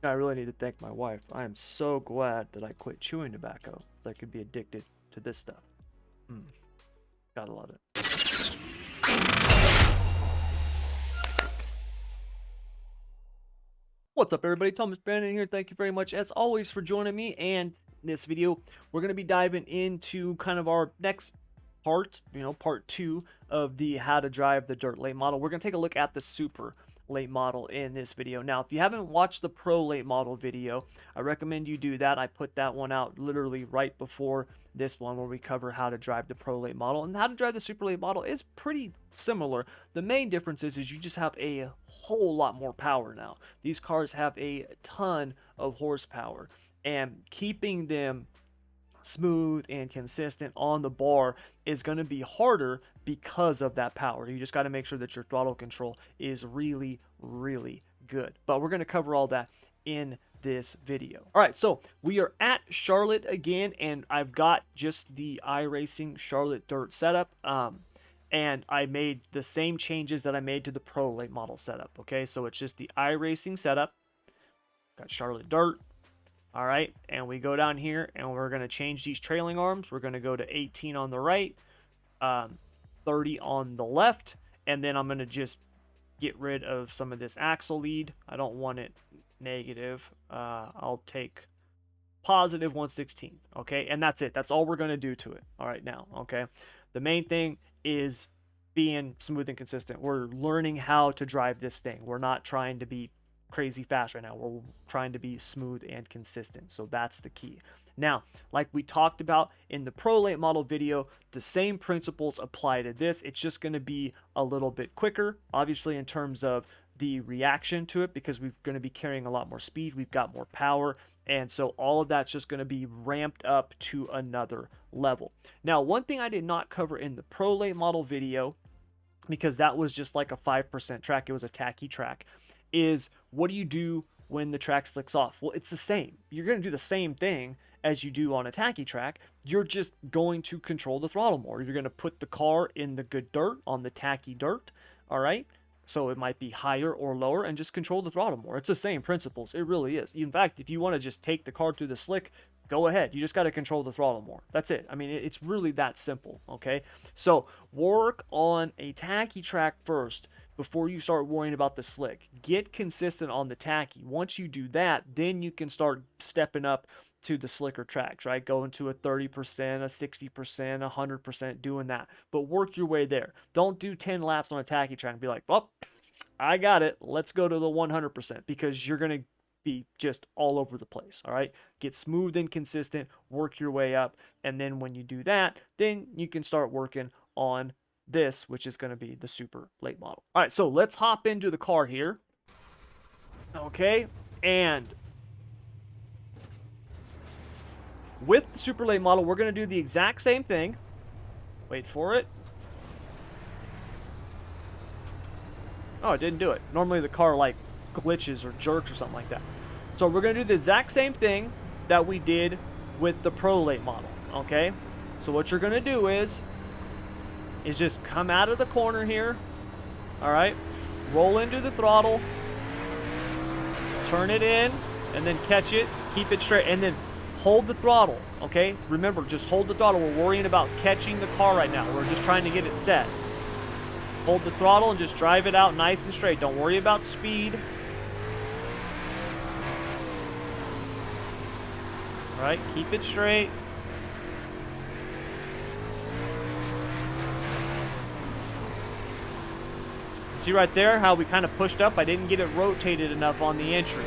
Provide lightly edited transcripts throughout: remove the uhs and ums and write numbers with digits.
I really need to thank my wife. I am so glad that I quit chewing tobacco, so I could be addicted to this stuff. Mm, gotta love it. What's up, everybody? Thomas Brandon here. Thank you very much, as always, for joining me. And in this video, we're going to be diving into kind of our next part, part 2 of the how to drive the dirt late model. We're going to take a look at the super late model in this video. Now, if you haven't watched the pro late model video, I recommend you do that. I put that one out literally right before this one, where we cover how to drive the pro late model. And how to drive the super late model is pretty similar. The main difference is you just have a whole lot more power now. These cars have a ton of horsepower, and keeping them smooth and consistent on the bar is going to be harder because of that power. You just got to make sure that your throttle control is really, really good. But we're going to cover all that in this video. All right, so we are at Charlotte again, and I've got just the iRacing Charlotte Dirt setup. And I made the same changes that I made to the Pro late model setup. Okay, so it's just the iRacing setup. Got Charlotte Dirt. All right, and we go down here and we're going to change these trailing arms. We're going to go to 18 on the right, 30 on the left, and then I'm going to just get rid of some of this axle lead. I don't want it negative. I'll take positive 1/16. Okay, and that's it. That's all we're going to do to it. All right, now, okay. The main thing is being smooth and consistent. We're learning how to drive this thing. We're not trying to be crazy fast right now. We're trying to be smooth and consistent. So that's the key. Now, like we talked about in the Pro late model video, the same principles apply to this. It's just going to be a little bit quicker, obviously, in terms of the reaction to it, because we're going to be carrying a lot more speed. We've got more power. And so all of that's just going to be ramped up to another level. Now, one thing I did not cover in the Pro late model video, because that was just like a 5% track, it was a tacky track, is what do you do when the track slicks off? Well, it's the same. You're going to do the same thing as you do on a tacky track. You're just going to control the throttle more. You're going to put the car in the good dirt, on the tacky dirt, all right? So it might be higher or lower, and just control the throttle more. It's the same principles. It really is. In fact, if you want to just take the car through the slick, go ahead. You just got to control the throttle more. That's it. I mean, it's really that simple, okay? So work on a tacky track first before you start worrying about the slick. Get consistent on the tacky. Once you do that, then you can start stepping up to the slicker tracks, right? Going to a 30%, a 60%, 100%, doing that. But work your way there. Don't do 10 laps on a tacky track and be like, well, I got it. Let's go to the 100%, because you're going to be just all over the place, all right? Get smooth and consistent, work your way up, and then when you do that, then you can start working on this, which is going to be the super late model. All right, so let's hop into the car here. Okay, and with the super late model, we're going to do the exact same thing. Wait for it. Oh, it didn't do it. Normally the car like glitches or jerks or something like that. So we're going to do the exact same thing that we did with the Pro late model, okay? So what you're going to do is just come out of the corner here, all right? Roll into the throttle, turn it in, and then catch it, keep it straight, and then hold the throttle, okay? Remember, just hold the throttle. We're worrying about catching the car right now. We're just trying to get it set. Hold the throttle and just drive it out nice and straight. Don't worry about speed. All right, keep it straight. See right there how we kind of pushed up? I didn't get it rotated enough on the entry.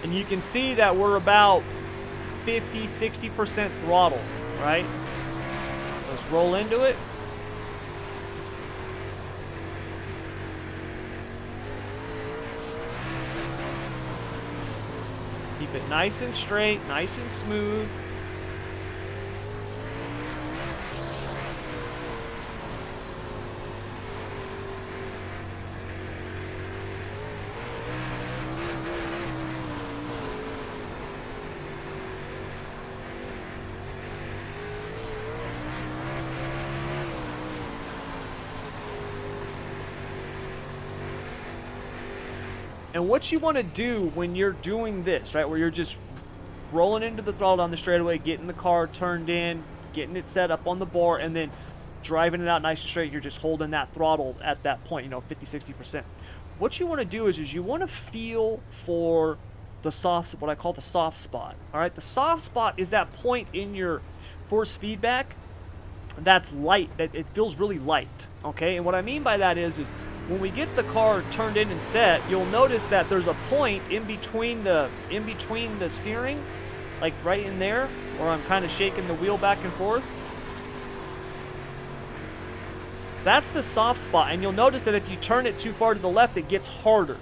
And you can see that we're about 50-60% throttle, right? Let's roll into it. Keep it nice and straight, nice and smooth. And what you want to do when you're doing this, right, where you're just rolling into the throttle on the straightaway, getting the car turned in, getting it set up on the bar, and then driving it out nice and straight, you're just holding that throttle at that point, you know, 50-60%. What you want to do is you want to feel for the soft, what I call the soft spot. All right, the soft spot is that point in your force feedback that's light, that it feels really light. Okay, and what I mean by that is when we get the car turned in and set, you'll notice that there's a point in between the steering, like right in there, where I'm kind of shaking the wheel back and forth. That's the soft spot, and you'll notice that if you turn it too far to the left, it gets harder.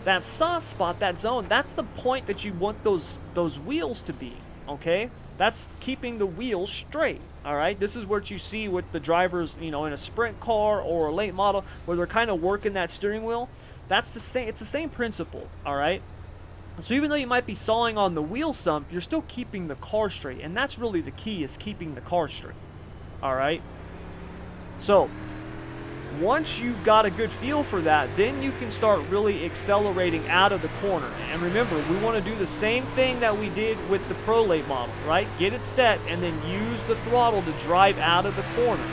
That soft spot, that zone, that's the point that you want those wheels to be, okay? That's keeping the wheels straight, all right? This is what you see with the drivers, you know, in a sprint car or a late model, where they're kind of working that steering wheel. That's the same, it's the same principle, all right? So even though you might be sawing on the wheel some, you're still keeping the car straight, and that's really the key, is keeping the car straight, all right? So once you've got a good feel for that, then you can start really accelerating out of the corner. And remember, we want to do the same thing that we did with the Pro Late model, right? Get it set and then use the throttle to drive out of the corner.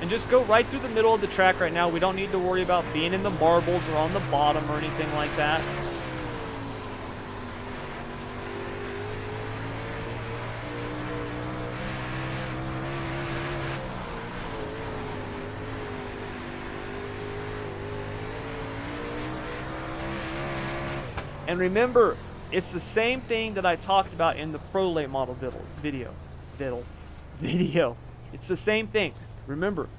And just go right through the middle of the track right now. We don't need to worry about being in the marbles or on the bottom or anything like that. And remember, it's the same thing that I talked about in the Pro Late model video. It's the same thing. Remember,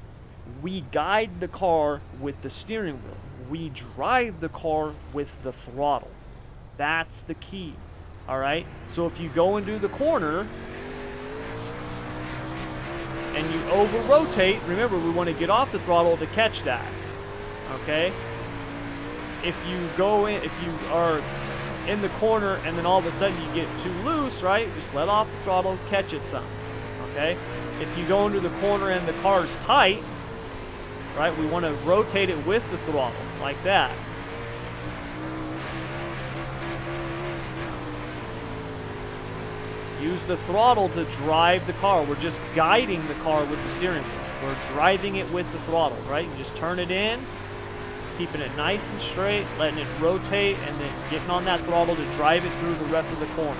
we guide the car with the steering wheel. We drive the car with the throttle. That's the key. All right? So if you go and do the corner and you over-rotate, remember, we want to get off the throttle to catch that. Okay? If you are in the corner and then all of a sudden you get too loose, right? Just let off the throttle, catch it some. Okay? If you go into the corner and the car's tight, right, we want to rotate it with the throttle, like that. Use the throttle to drive the car. We're just guiding the car with the steering wheel. We're driving it with the throttle, right? You just turn it in, keeping it nice and straight, letting it rotate, and then getting on that throttle to drive it through the rest of the corner.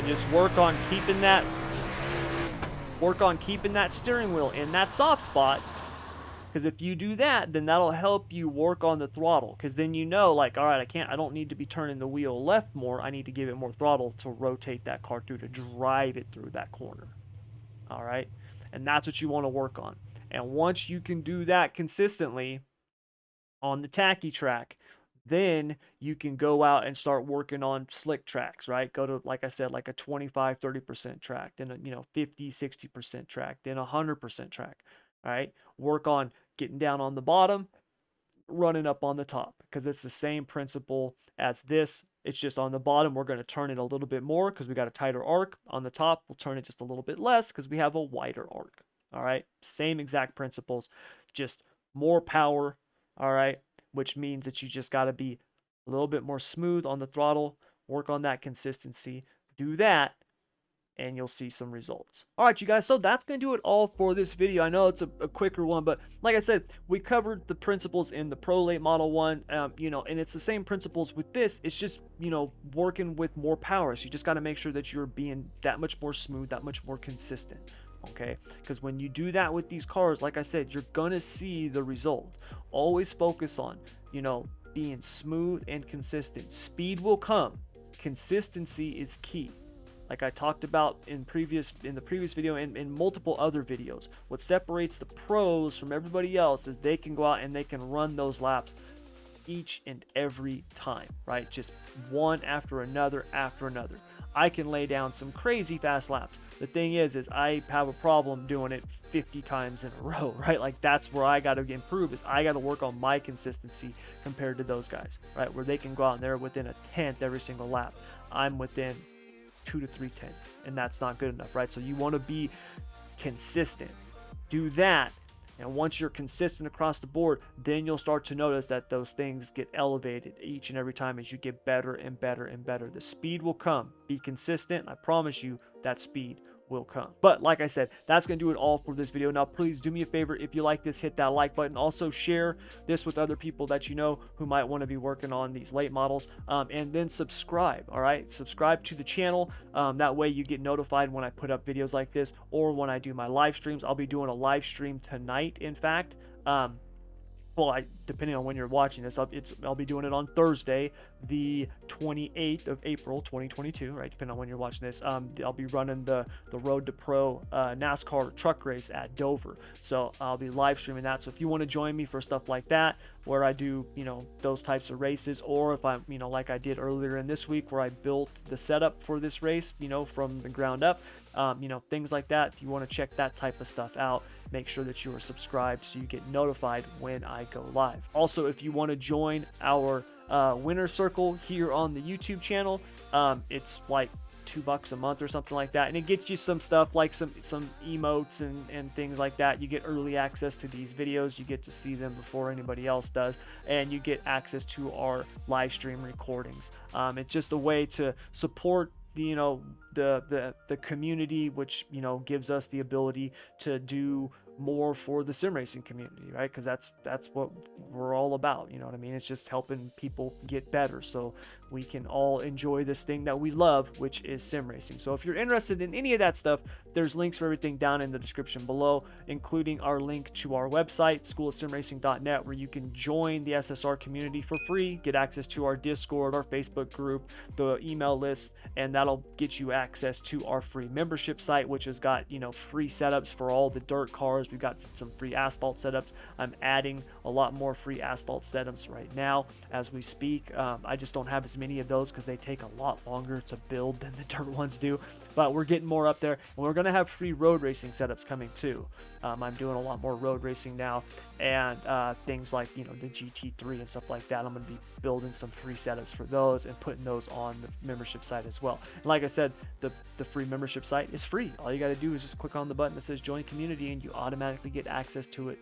Just work on keeping that steering wheel in that soft spot, because if you do that, then that'll help you work on the throttle, because then you know, like, all right, I don't need to be turning the wheel left more, I need to give it more throttle to rotate that car through, to drive it through that corner. All right, and that's what you want to work on. And once you can do that consistently on the tacky track, then you can go out and start working on slick tracks, right? Go to, like I said, like a 25-30% track, then a 50-60% track, then 100% track, right? Work on getting down on the bottom, running up on the top, because it's the same principle as this. It's just on the bottom we're going to turn it a little bit more because we got a tighter arc. On the top we'll turn it just a little bit less because we have a wider arc. All right, same exact principles, just more power. All right, which means that you just got to be a little bit more smooth on the throttle, work on that consistency, do that, and you'll see some results. All right, you guys, so that's going to do it all for this video. I know it's a quicker one, but like I said, we covered the principles in the Pro Late Model 1, and it's the same principles with this. It's just, working with more power. So you just got to make sure that you're being that much more smooth, that much more consistent. Okay, because when you do that with these cars, like I said, you're gonna see the result. Always focus on being smooth and consistent. Speed will come, consistency is key. like I talked about in the previous video and in multiple other videos. What separates the pros from everybody else is they can go out and they can run those laps each and every time, right? Just one after another after another. I can lay down some crazy fast laps. The thing is I have a problem doing it 50 times in a row, right? Like that's where I got to improve, is I got to work on my consistency compared to those guys, right? Where they can go out and they're within a tenth every single lap. I'm within 2 to 3 tenths, and that's not good enough, right? So you want to be consistent. Do that. And once you're consistent across the board, then you'll start to notice that those things get elevated each and every time as you get better and better and better. The speed will come. Be consistent. I promise you that speed will come. But like I said, that's going to do it all for this video. Now, please do me a favor. If you like this, hit that like button. Also share this with other people that you know who might want to be working on these late models. And then subscribe. All right. Subscribe to the channel. That way you get notified when I put up videos like this or when I do my live streams. I'll be doing a live stream tonight, in fact. Well, depending on when you're watching this, I'll be doing it on Thursday, the 28th of April, 2022, right? Depending on when you're watching this. I'll be running the Road to Pro NASCAR truck race at Dover. So I'll be live streaming that. So if you want to join me for stuff like that, where I do, those types of races, or if I'm, like I did earlier in this week where I built the setup for this race, from the ground up, things like that. If you want to check that type of stuff out, make sure that you are subscribed so you get notified when I go live. Also, if you want to join our winner circle here on the YouTube channel, it's like $2 a month or something like that, and it gets you some stuff like some emotes and things like that. You get early access to these videos, you get to see them before anybody else does, and you get access to our live stream recordings. It's just a way to support the community, which gives us the ability to do more for the sim racing community, right? Because that's what we're all about, you know what I mean? It's just helping people get better so we can all enjoy this thing that we love, which is sim racing. So if you're interested in any of that stuff, there's links for everything down in the description below, including our link to our website, schoolofsimracing.net, where you can join the SSR community for free, get access to our Discord, our Facebook group, the email list, and that'll get you access to our free membership site, which has got free setups for all the dirt cars. We've got some free asphalt setups. I'm adding a lot more free asphalt setups right now as we speak. I just don't have as many of those because they take a lot longer to build than the dirt ones do, but we're getting more up there, and we're going to have free road racing setups coming too. I'm doing a lot more road racing now, and things like the GT3 and stuff like that. I'm going to be building some free setups for those and putting those on the membership site as well. And like I said, the free membership site is free. All you got to do is just click on the button that says join community, and you automatically get access to it,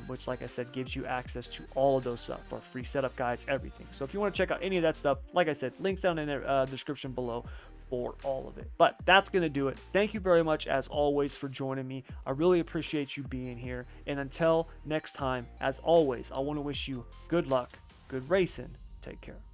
which, like I said, gives you access to all of those stuff, our free setup guides, everything. So if you want to check out any of that stuff, like I said, links down in the description below for all of it. But that's going to do it. Thank you very much, as always, for joining me. I really appreciate you being here. And until next time, as always, I want to wish you good luck, good racing. Take care.